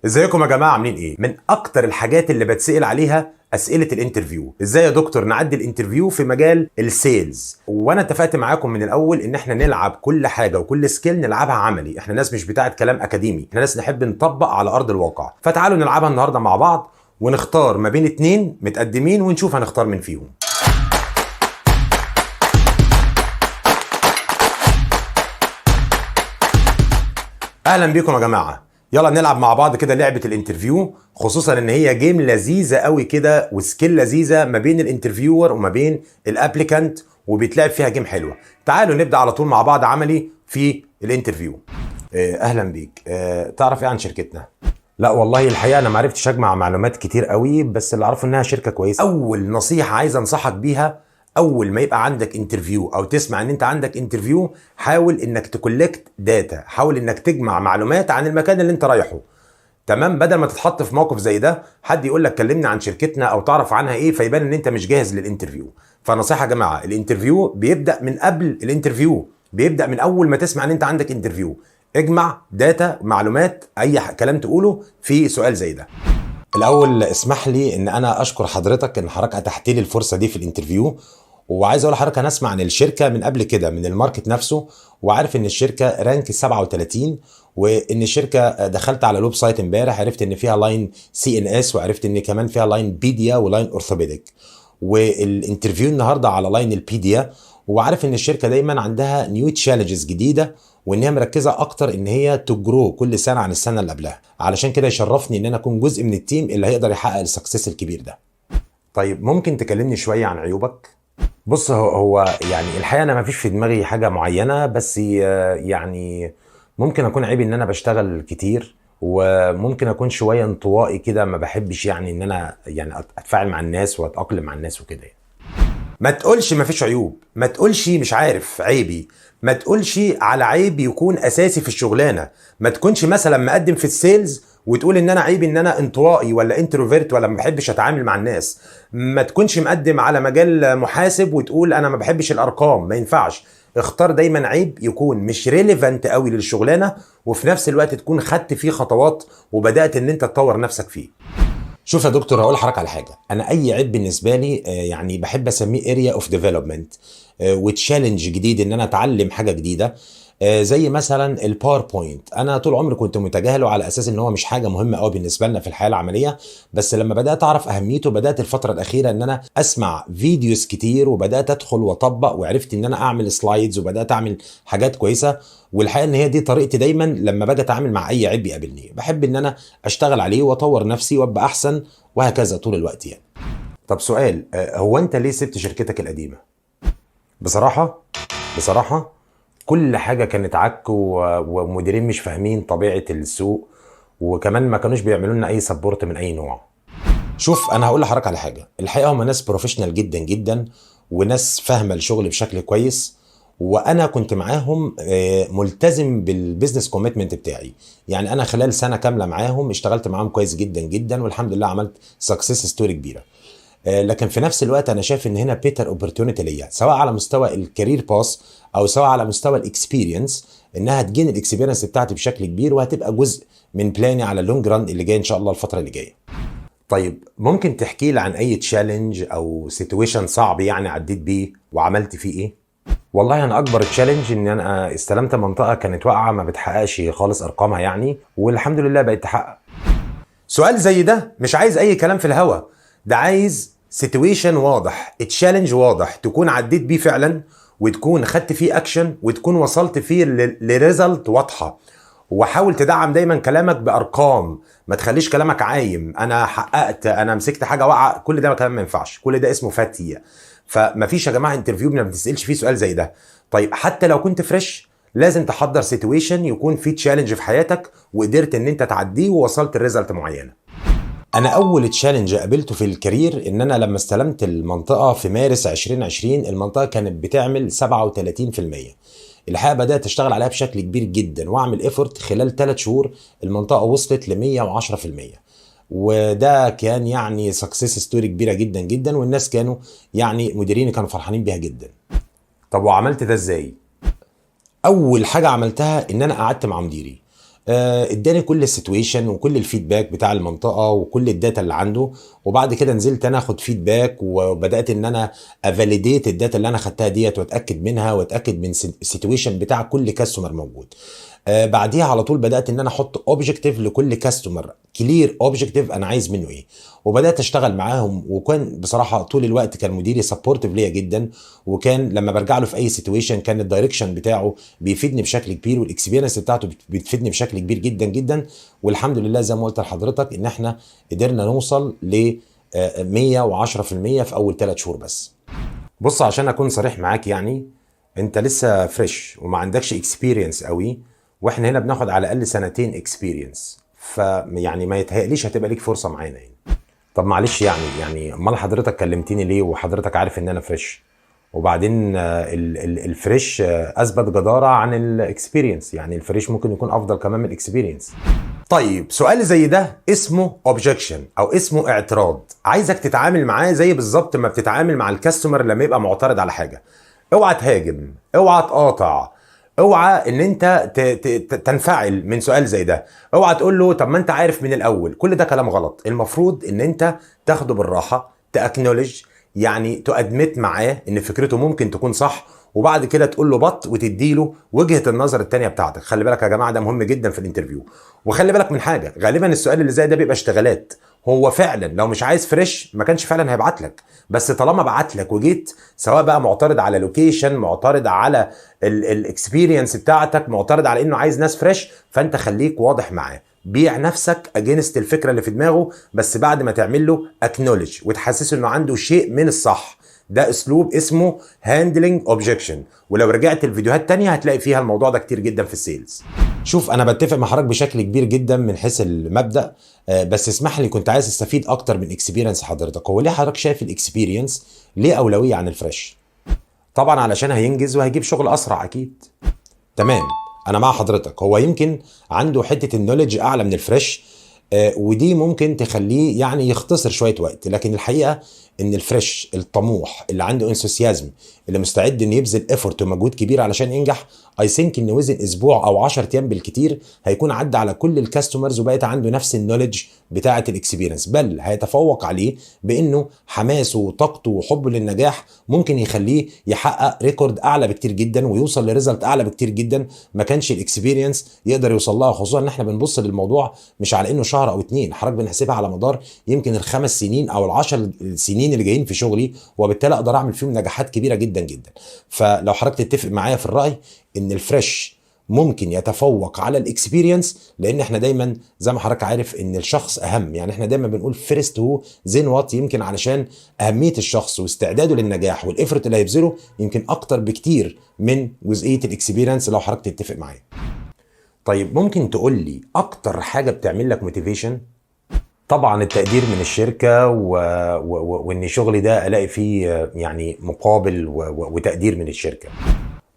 ازيكم يا جماعه؟ عاملين ايه؟ من اكتر الحاجات اللي بتسال عليها اسئله الانترفيو. ازاي يا دكتور نعدي الانترفيو في مجال السيلز؟ وانا اتفقت معاكم من الاول ان احنا نلعب كل حاجه وكل سكيل نلعبها عملي. احنا ناس مش بتاعه كلام اكاديمي، احنا ناس نحب نطبق على ارض الواقع. فتعالوا نلعبها النهارده مع بعض ونختار ما بين اتنين متقدمين ونشوف هنختار مين فيهم. اهلا بيكم يا جماعه. يلا نلعب مع بعض كده لعبه الانترفيو، خصوصا ان هي جيم لذيذه قوي كده وسكيل لذيذه ما بين الانترفيور وما بين الابليكانت، وبيتلعب فيها جيم حلوه. تعالوا نبدا على طول مع بعض عملي في الانترفيو. اهلا بيك. تعرف ايه عن شركتنا؟ لا والله الحقيقه انا ما عرفتش اجمع معلومات كتير قوي، بس اللي اعرفه انها شركه كويسه. اول نصيحه عايز انصحك بيها، اول ما يبقى عندك انترفيو او تسمع ان انت عندك انترفيو، حاول انك تكولكت داتا، حاول انك تجمع معلومات عن المكان اللي انت رايحه. تمام؟ بدل ما تتحط في موقف زي ده حد يقول لك كلمني عن شركتنا او تعرف عنها ايه، فيبان ان انت مش جاهز للانترفيو. فنصيحه يا جماعه، الانترفيو بيبدا من قبل الانترفيو، بيبدا من اول ما تسمع ان انت عندك انترفيو. اجمع داتا، معلومات، اي كلام تقوله في سؤال زي ده. الاول اسمح لي ان انا اشكر حضرتك ان حضرتك اتحت لي الفرصه دي في الانترفيو. وعايز اقول لحضرتك انا اسمع عن الشركه من قبل كده من الماركت نفسه، وعارف ان الشركه رانك 37، وان الشركه دخلت على الويب سايت امبارح عرفت ان فيها لاين CNS، وعرفت ان كمان فيها لاين بيديا ولاين اورثوبيديك. والانترفيو النهارده على لاين البيديا، وعارف ان الشركه دايما عندها نيو تشالنجز جديده، وان هي مركزه اكتر ان هي تجرو كل سنه عن السنه اللي قبلها. علشان كده يشرفني ان انا اكون جزء من التيم اللي هيقدر يحقق السكسس الكبير ده. طيب ممكن تكلمني شويه عن عيوبك؟ بص، هو يعني الحقيقه انا ما فيش في دماغي حاجه معينه، بس يعني ممكن اكون عيبي ان انا بشتغل كتير، وممكن اكون شويه انطوائي كده، ما بحبش يعني ان انا يعني اتفاعل مع الناس واتاقلم مع الناس وكده يعني. ما تقولش ما فيش عيوب، ما تقولش مش عارف عيبي، ما تقولش على عيب يكون اساسي في الشغلانه. ما تكونش مثلا مقدم في السيلز وتقول ان انا عيبي ان انا انطوائي ولا انتروفيرت ولا ما بحبش اتعامل مع الناس. ما تكونش مقدم على مجال محاسب وتقول انا ما بحبش الارقام. ما ينفعش. اختار دايما عيب يكون مش ريليفنت قوي للشغلانه، وفي نفس الوقت تكون خدت فيه خطوات وبدات ان انت تطور نفسك فيه. شوف يا دكتور، هقول لحضرتك على حاجه. انا اي عيب بالنسبه لي يعني بحب اسميه اريا اوف ديفلوبمنت وتشالنج جديد، ان انا اتعلم حاجه جديده. زي مثلا الباوربوينت، انا طول عمري كنت متجاهله على اساس ان هو مش حاجه مهمه قوي بالنسبه لنا في الحياه العمليه. بس لما بدات اعرف اهميته، بدات الفتره الاخيره ان انا اسمع فيديوز كتير، وبدات ادخل واطبق، وعرفت ان انا اعمل سلايدز، وبدات اعمل حاجات كويسه. والحقيقه ان هي دي طريقتي دايما لما باجي اتعامل مع اي عيب يقابلني، بحب ان انا اشتغل عليه واطور نفسي وابقى احسن، وهكذا طول الوقت يعني. طب سؤال، هو انت ليه سبت شركتك القديمه؟ بصراحه كل حاجه كانت عك، ومديرين مش فاهمين طبيعه السوق، وكمان ما كانوش بيعملوا لنا اي سبورت من اي نوع. شوف انا هقول لحضرتك على حاجه، الحقيقه هم ناس بروفيشنال جدا جدا، وناس فاهمه الشغل بشكل كويس. وانا كنت معاهم ملتزم بالبيزنس كوميتمنت بتاعي. يعني انا خلال سنه كامله معاهم اشتغلت معاهم كويس جدا جدا، والحمد لله عملت سكسس ستوري كبيره. لكن في نفس الوقت انا شايف ان هنا بيتر اوبورتونيتي ليا، سواء على مستوى الكارير باس او سواء على مستوى الاكسبيرينس، انها تجين الاكسبيرينس بتاعتي بشكل كبير، وهتبقى جزء من بلاني على اللونج ران اللي جاي ان شاء الله الفتره اللي جايه. طيب ممكن تحكي لي عن اي تشالنج او سيتويشن صعب يعني عديت بيه وعملت فيه ايه؟ والله انا اكبر تشالنج ان انا استلمت منطقه كانت واقعه ما بتحققش خالص ارقامها يعني، والحمد لله بقت تحقق. سؤال زي ده مش عايز اي كلام في الهوا، ده عايز سيتويشن واضح، تشالنج واضح تكون عديت بيه فعلا، وتكون خدت فيه اكشن، وتكون وصلت فيه لريزلت واضحه. وحاول تدعم دايما كلامك بارقام، ما تخليش كلامك عايم انا حققت، انا مسكت حاجه واقعه. كل ده كلام ما ينفعش، كل ده اسمه فاتيه. فما فيش يا جماعه انترفيو ما بتسالش فيه سؤال زي ده. طيب حتى لو كنت فريش لازم تحضر سيتويشن يكون فيه تشالنج في حياتك، وقدرت ان انت تعديه ووصلت لريزلت معينه. انا اول تشالنج قابلته في الكارير ان انا لما استلمت المنطقه في مارس 2020، المنطقه كانت بتعمل 37%. الحقيقه بدات اشتغل عليها بشكل كبير جدا واعمل ايفورت، خلال 3 شهور المنطقه وصلت ل 110%. وده كان يعني سكسس ستوري كبيره جدا جدا، والناس كانوا يعني مديريني كانوا فرحانين بيها جدا. طب وعملت ده ازاي؟ اول حاجه عملتها ان انا قعدت مع مديري، اداني كل السيتويشن وكل الفيدباك بتاع المنطقه وكل الداتا اللي عنده. وبعد كده نزلت انا اخد فيدباك، وبدات ان انا افاليديت الداتا اللي انا خدتها ديت، واتاكد منها، واتاكد من السيتويشن بتاع كل كاستمر موجود. بعديها على طول بدات ان انا احط اوبجكتيف لكل كاستمر، كلير اوبجكتيف انا عايز منه ايه، وبدات اشتغل معاهم. وكان بصراحه طول الوقت كان مديري سبورتيف ليا جدا، وكان لما برجع له في اي سيتويشن كان الدايركشن بتاعه بيفيدني بشكل كبير، والاكسبيرينس بتاعته بتفيدني بشكل كبير جدا جدا. والحمد لله زي ما قلت لحضرتك ان احنا قدرنا نوصل ل 110% في اول 3 شهور بس. بص عشان اكون صريح معاك، يعني انت لسه فريش وما عندكش اكسبيرينس قوي، واحنا هنا بناخد على الاقل 2 اكسبيرينس، فيعني ما يتهيأليش هتبقى ليك فرصه معانا يعني. طب معلش يعني امال حضرتك كلمتني ليه وحضرتك عارف ان انا فريش؟ وبعدين الفريش اثبت جداره عن الاكسبيرينس، يعني الفريش ممكن يكون افضل كمان من الاكسبيرينس. طيب سؤال زي ده اسمه اوبجكشن او اسمه اعتراض، عايزك تتعامل معاه زي بالظبط ما بتتعامل مع الكاستمر لما يبقى معترض على حاجه. اوعى تهاجم، اوعى تقاطع، اوعى ان انت تنفعل من سؤال زي ده، اوعى تقول له طب ما انت عارف من الاول. كل ده كلام غلط. المفروض ان انت تاخده بالراحه، تاكنولج، يعني تؤدمت معاه ان فكرته ممكن تكون صح، وبعد كده تقول له بط وتديله وجهه النظر الثانيه بتاعتك. خلي بالك يا جماعه ده مهم جدا في الانترفيو. وخلي بالك من حاجه، غالبا السؤال اللي زي ده بيبقى اشتغالات. هو فعلا لو مش عايز فريش ما كانش فعلا هيبعت لك، بس طالما بعت لك وجيت سواء بقى معترض على لوكيشن، معترض على الاكسبيرينس بتاعتك، معترض على انه عايز ناس فريش، فانت خليك واضح معاه. بيع نفسك اجينست الفكره اللي في دماغه، بس بعد ما تعمل له اكنولج وتحسسه انه عنده شيء من الصح. ده اسلوب اسمه هاندلنج اوبجكشن، ولو رجعت الفيديوهات تانية هتلاقي فيها الموضوع ده كتير جدا في السيلز. شوف انا بتفق مع حضرتك بشكل كبير جدا من حيث المبدا، بس اسمح لي، كنت عايز استفيد اكتر من اكسبيرينس حضرتك. هو ليه حضرتك شايف الاكسبيرينس ليه اولويه عن الفريش؟ طبعا علشان هينجز وهيجيب شغل اسرع اكيد. تمام، انا مع حضرتك. هو يمكن عنده حته النولج اعلى من الفريش، ودي ممكن تخليه يعني يختصر شويه وقت، لكن الحقيقه ان الفريش الطموح اللي عنده انثوسيازم، اللي مستعد انه يبذل ايفورت ومجهود كبير علشان ينجح، اي ثينك ان وزن اسبوع او 10 ايام بالكتير هيكون عدى على كل الكاستمرز وبقيت عنده نفس النولج بتاعه الاكسبيرينس، بل هيتفوق عليه بانه حماسه وطاقته وحبه للنجاح ممكن يخليه يحقق ريكورد اعلى بكتير جدا ويوصل لريزلت اعلى بكتير جدا ما كانش الاكسبيرينس يقدر يوصل لها. خصوصا ان احنا بنبص للموضوع مش على انه شهر او 2، حضرتك بنحسبها على مدار يمكن ال5 سنين او ال10 سنين اللي جايين في شغلي، وبالتالي اقدر اعمل فيهم نجاحات كبيره جدا جدا. فلو حضرتك تتفق معايا في الراي ان الفريش ممكن يتفوق على الاكسبيرينس، لان احنا دايما زي ما حضرتك عارف ان الشخص اهم، يعني احنا دايما بنقول فيرست هو زين وات، يمكن علشان اهميه الشخص واستعداده للنجاح والافرت اللي هيبذله يمكن اكتر بكتير من جزئيه الاكسبيرينس، لو حضرتك تتفق معايا. طيب ممكن تقول لي اكتر حاجه بتعمل لك موتيفيشن؟ طبعا التقدير من الشركه وان شغلي ده الاقي فيه يعني مقابل وتقدير من الشركه.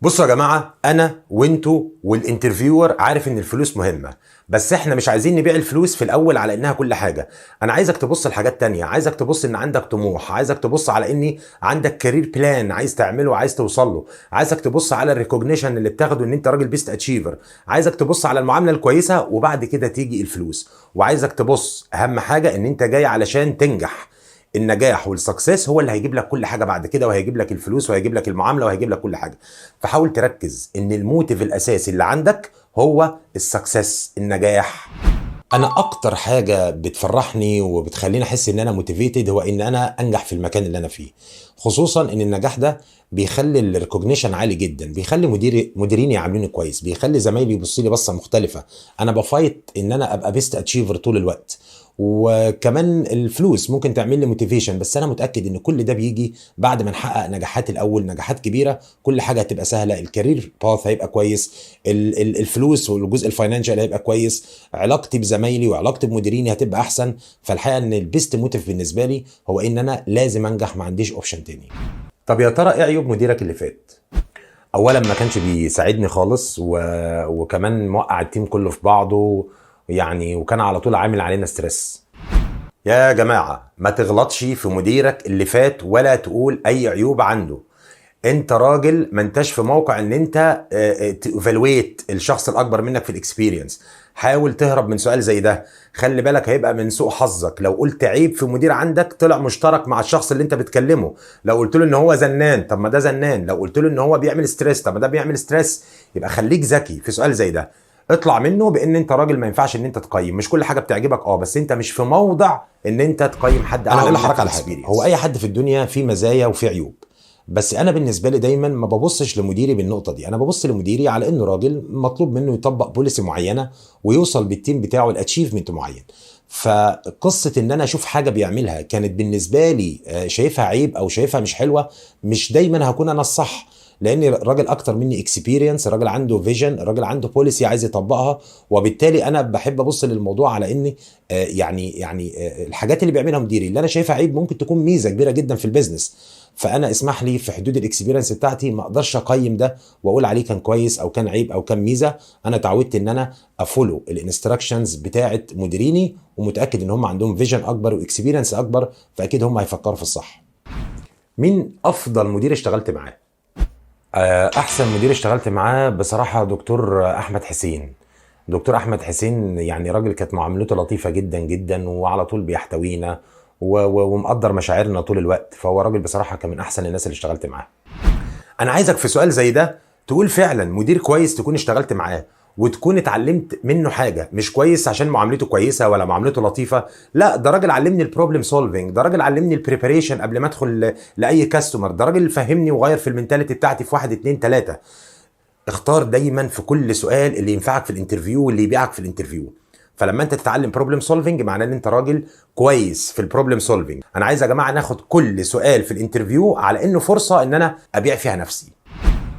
بصوا يا جماعه، انا وانتوا والانترفيور عارف ان الفلوس مهمه، بس احنا مش عايزين نبيع الفلوس في الاول على انها كل حاجه. انا عايزك تبص لحاجات تانية، عايزك تبص ان عندك طموح، عايزك تبص على اني عندك كارير بلان عايز تعمله، عايز توصل له، عايزك تبص على الريكوجنيشن اللي بتاخده ان انت راجل بيست اتشيفر، عايزك تبص على المعامله الكويسه، وبعد كده تيجي الفلوس. وعايزك تبص اهم حاجه ان انت جاي علشان تنجح. النجاح والسكسس هو اللي هيجيب لك كل حاجه بعد كده، وهيجيب لك الفلوس وهيجيب لك المعامله وهيجيب لك كل حاجه. فحاول تركز ان الموتيف الاساسي اللي عندك هو السكسس، النجاح. انا اكتر حاجه بتفرحني وبتخليني احس ان انا موتيفيتد هو ان انا انجح في المكان اللي انا فيه، خصوصا ان النجاح ده بيخلي الريكوجنيشن عالي جدا، بيخلي مديرين يعاملوني كويس، بيخلي زمايلي يبصوا لي بصه مختلفه. انا بفايت ان انا ابقى بيست اتشيفر طول الوقت. وكمان الفلوس ممكن تعمل لي موتيفيشن، بس انا متاكد ان كل ده بيجي بعد ما نحقق نجاحات الاول، نجاحات كبيره، كل حاجه هتبقى سهله، الكارير باث هيبقى كويس، الفلوس والجزء الفاينانشال هيبقى كويس، علاقتي بزمايلي وعلاقتي بمديريني هتبقى احسن. فالحقيقه ان البيست موتيف بالنسبه لي هو ان انا لازم انجح، ما عنديش اوبشن تاني. طب يا ترى ايه عيوب مديرك اللي فات؟ اولا ما كانش بيساعدني خالص، وكمان موقع التيم كله في بعضه يعني، وكان على طول عامل علينا ستريس. يا جماعة ما تغلطش في مديرك اللي فات ولا تقول اي عيوب عنده. انت راجل ما انتش في موقع ان انت تيفالويت الشخص الاكبر منك في الاكسبيرينس. حاول تهرب من سؤال زي ده. خلي بالك هيبقى من سوء حظك لو قلت عيب في مدير عندك طلع مشترك مع الشخص اللي انت بتكلمه. لو قلت له ان هو زنان، طب ما ده زنان. لو قلت له ان هو بيعمل ستريس، طب ما ده بيعمل ستريس. يبقى خليك ذكي في سؤال زي ده، اطلع منه بان انت راجل ما ينفعش ان انت تقيم. مش كل حاجه بتعجبك بس انت مش في موضع ان انت تقيم حد. انا اقول منك لحضرتك في على حاجه، الإكسبيرينس. هو اي حد في الدنيا فيه مزايا وفيه عيوب، بس انا بالنسبه لي دايما ما ببصش لمديري بالنقطه دي. انا ببص لمديري على انه راجل مطلوب منه يطبق بوليسي معينه ويوصل بالتيم بتاعه لاتشيفمنت معين. فقصه ان انا اشوف حاجه بيعملها كانت بالنسبه لي شايفها عيب او شايفها مش حلوه، مش دايما هكون انا الصح، لان راجل اكتر مني اكسبيرينس، راجل عنده فيجن، راجل عنده بوليسي عايز يطبقها. وبالتالي انا بحب ابص للموضوع على ان الحاجات اللي بيعملها مديري اللي انا شايفها عيب ممكن تكون ميزه كبيره جدا في البيزنس. فانا اسمح لي في حدود الاكسبيرينس بتاعتي ما اقدرش اقيم ده واقول عليه كان كويس او كان عيب او كان ميزه. انا اتعودت ان انا افولو الانستراكشنز بتاعه مديريني، ومتاكد ان هم عندهم فيجن اكبر واكسبيرينس اكبر، فاكيد هم هيفكروا في الصح. مين افضل مدير اشتغلت معاه؟ احسن مدير اشتغلت معاه بصراحه دكتور احمد حسين. دكتور احمد حسين يعني راجل كانت معاملته لطيفه جدا جدا، وعلى طول بيحتوينا ومقدر مشاعرنا طول الوقت. فهو راجل بصراحه كان من احسن الناس اللي اشتغلت معاه. انا عايزك في سؤال زي ده تقول فعلا مدير كويس تكون اشتغلت معاه وتكون اتعلمت منه حاجه. مش كويس عشان معاملته كويسه ولا معاملته لطيفه، لا، ده راجل علمني البروبلم سولفنج، ده راجل علمني البريباريشن قبل ما ادخل لاي كاستمر، ده راجل فهمني وغير في المينتاليتي بتاعتي في 1 2 3. اختار دايما في كل سؤال اللي ينفعك في الانترفيو واللي يبيعك في الانترفيو. فلما انت تتعلم بروبلم سولفنج معناه ان انت راجل كويس في البروبلم سولفنج. انا عايز يا جماعه ناخد كل سؤال في الانترفيو على انه فرصه ان انا ابيع فيها نفسي.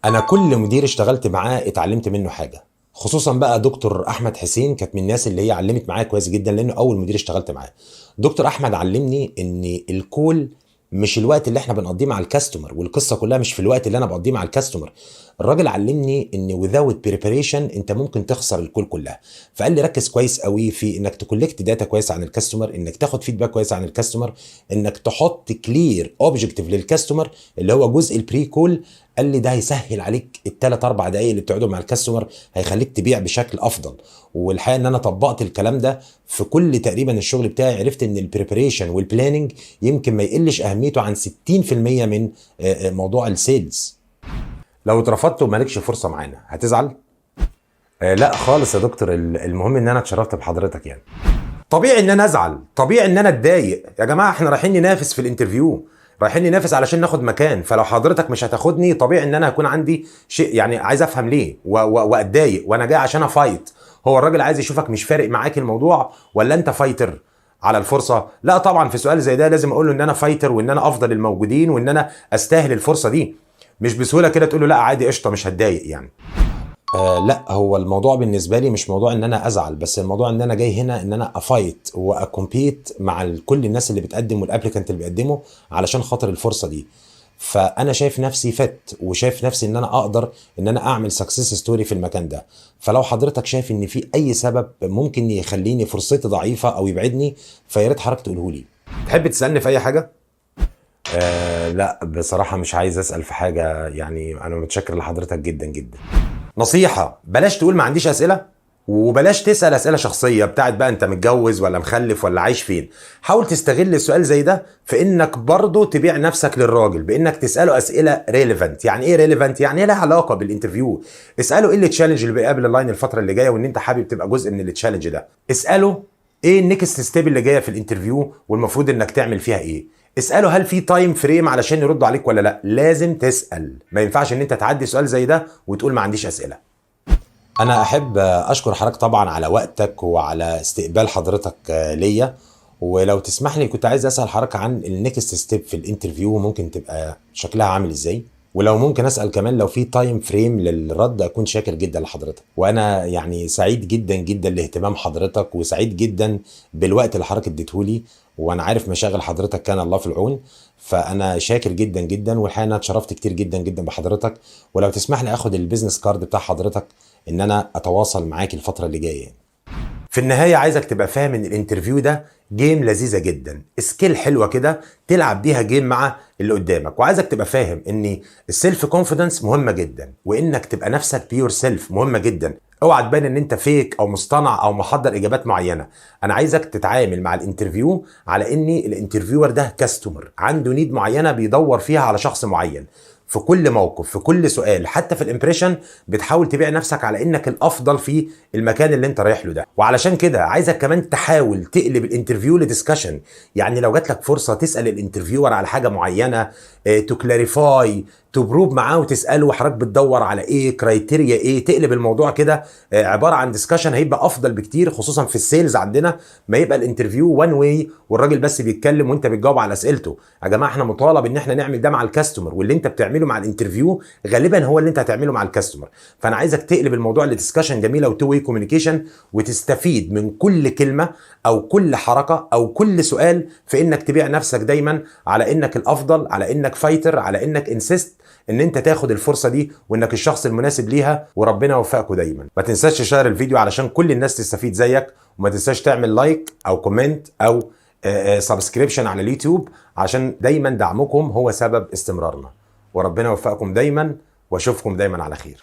انا كل مدير اشتغلت معاه اتعلمت منه حاجه، خصوصا بقى دكتور احمد حسين كانت من الناس اللي هي علمت معايا كويس جدا، لانه اول مدير اشتغلت معاه. دكتور احمد علمني ان الكول مش الوقت اللي احنا بنقضيه مع الكاستمر، والقصه كلها مش في الوقت اللي انا بقضيه مع الكاستمر. الراجل علمني ان without preparation انت ممكن تخسر الكول كلها. فقال لي ركز كويس قوي في انك تكولكت داتا كويس عن الكاستمر، انك تاخد فيدباك كويس عن الكاستمر، انك تحط كلير اوبجكتيف للكاستمر اللي هو جزء البري كول. قال لي ده هيسهل عليك الثلاث اربع دقائق اللي بتقعدوا مع الكاستمر، هيخليك تبيع بشكل افضل. والحقيقه ان انا طبقت الكلام ده في كل تقريبا الشغل بتاعي. عرفت ان البريبريشن والبلاننج يمكن ما يقلش اهميته عن 60% من موضوع السيلز. لو اترفضت ومالكش فرصه معانا هتزعل؟ لا خالص يا دكتور، المهم ان انا اتشرفت بحضرتك يعني. طبيعي ان انا ازعل، طبيعي ان انا اتضايق. يا جماعه احنا رايحين ننافس في الانترفيو، رايحين ننافس علشان ناخد مكان. فلو حضرتك مش هتاخدني طبيعي ان انا هكون عندي شيء يعني عايز افهم ليه واتضايق، وانا جاي عشان افايت. هو الراجل عايز يشوفك مش فارق معاك الموضوع ولا انت فايتر على الفرصه؟ لا طبعا في سؤال زي ده لازم اقول له ان انا فايتر وان انا افضل الموجودين وان انا استاهل الفرصه دي. مش بسهوله كده تقول له لا عادي قشطه مش هتضايق يعني. لا، هو الموضوع بالنسبه لي مش موضوع ان انا ازعل، بس الموضوع ان انا جاي هنا ان انا افايت واكومبيت مع كل الناس اللي بتقدم والابليكانت اللي بيقدموا علشان خاطر الفرصه دي. فانا شايف نفسي فت، وشايف نفسي ان انا اقدر ان انا اعمل سكسس ستوري في المكان ده. فلو حضرتك شايف ان في اي سبب ممكن يخليني فرصتي ضعيفه او يبعدني، فيا ريت حضرتك تقوله لي. تحب تسالني في اي حاجه؟ لا بصراحه مش عايز اسال في حاجه يعني. انا متشكر لحضرتك جدا جدا. نصيحة، بلاش تقول ما عنديش أسئلة، وبلاش تسأل أسئلة شخصية بتاعت بقى أنت متجوز ولا مخلف ولا عايش فين. حاول تستغل السؤال زي ده في إنك برضو تبيع نفسك للراجل بإنك تسأله أسئلة ريليفنت. يعني إيه ريليفنت؟ يعني إيه لها علاقة بالانترفيو. اسأله إيه التشالنج اللي بيقابل اللاين الفترة اللي جاية وإن أنت حابب تبقى جزء من التشالنج ده. اسأله إيه النكست ستيب اللي جاية في الانترفيو والمفروض إنك تعمل فيها إيه. اساله هل في تايم فريم علشان يردوا عليك ولا لا. لازم تسال، ما ينفعش ان انت تعدي سؤال زي ده وتقول ما عنديش اسئله. انا احب اشكر حضرتك طبعا على وقتك وعلى استقبال حضرتك ليا. ولو تسمح لي كنت عايز اسال حضرتك عن النكست ستيب في الانترفيو ممكن تبقى شكلها عامل ازاي، ولو ممكن اسال كمان لو في تايم فريم للرد اكون شاكر جدا لحضرتك. وانا يعني سعيد جدا جدا لاهتمام حضرتك، وسعيد جدا بالوقت اللي حضرتك اديتهولي، وانا عارف مشاغل حضرتك كان الله في العون. فانا شاكر جدا جدا، والحقيقه انا اتشرفت كتير جدا جدا بحضرتك. ولو تسمح لي اخد البيزنس كارد بتاع حضرتك ان انا اتواصل معاك الفتره اللي جايه يعني. في النهاية عايزك تبقى فاهم ان الانترفيو ده جيم لذيذة جدا، سكيل حلوة كده تلعب بيها جيم مع اللي قدامك. وعايزك تبقى فاهم ان السيلف كونفيدنس مهمة جدا، وانك تبقى نفسك بيور سيلف مهمة جدا. اوعى تبان ان انت فيك او مصطنع او محضر اجابات معينه. انا عايزك تتعامل مع الانترفيو على ان الانترفيور ده كاستمر عنده نيد معينه بيدور فيها على شخص معين. في كل موقف، في كل سؤال، حتى في الامبريشن بتحاول تبيع نفسك على انك الافضل في المكان اللي انت رايح له ده. وعلشان كده عايزك كمان تحاول تقلب الانترفيو لدiscussion. يعني لو جات لك فرصه تسال الانترفيور على حاجه معينه، تو كلاريفاي، تبروب معاه وتساله حضرتك بتدور على ايه، كرايتيريا ايه، تقلب الموضوع كده عباره عن ديسكشن، هيبقى افضل بكتير. خصوصا في السيلز عندنا ما يبقى الانترفيو وان واي والراجل بس بيتكلم وانت بتجاوب على اسئلته. يا جماعه احنا مطالب ان احنا نعمل ده مع الكاستمر، واللي انت بتعمله مع الانترفيو غالبا هو اللي انت هتعمله مع الكاستمر. فانا عايزك تقلب الموضوع لديسكشن جميله وتو واي كوميونيكيشن، وتستفيد من كل كلمه او كل حركه او كل سؤال في انك تبيع نفسك دايما على انك الافضل، على انك فايتر، على انك انسيست ان انت تاخد الفرصه دي وانك الشخص المناسب ليها. وربنا يوفقكم دايما. ما تنساش تشير الفيديو علشان كل الناس تستفيد زيك، وما تنساش تعمل لايك او كومنت او سبسكريبشن على اليوتيوب، عشان دايما دعمكم هو سبب استمرارنا. وربنا يوفقكم دايما، واشوفكم دايما على خير.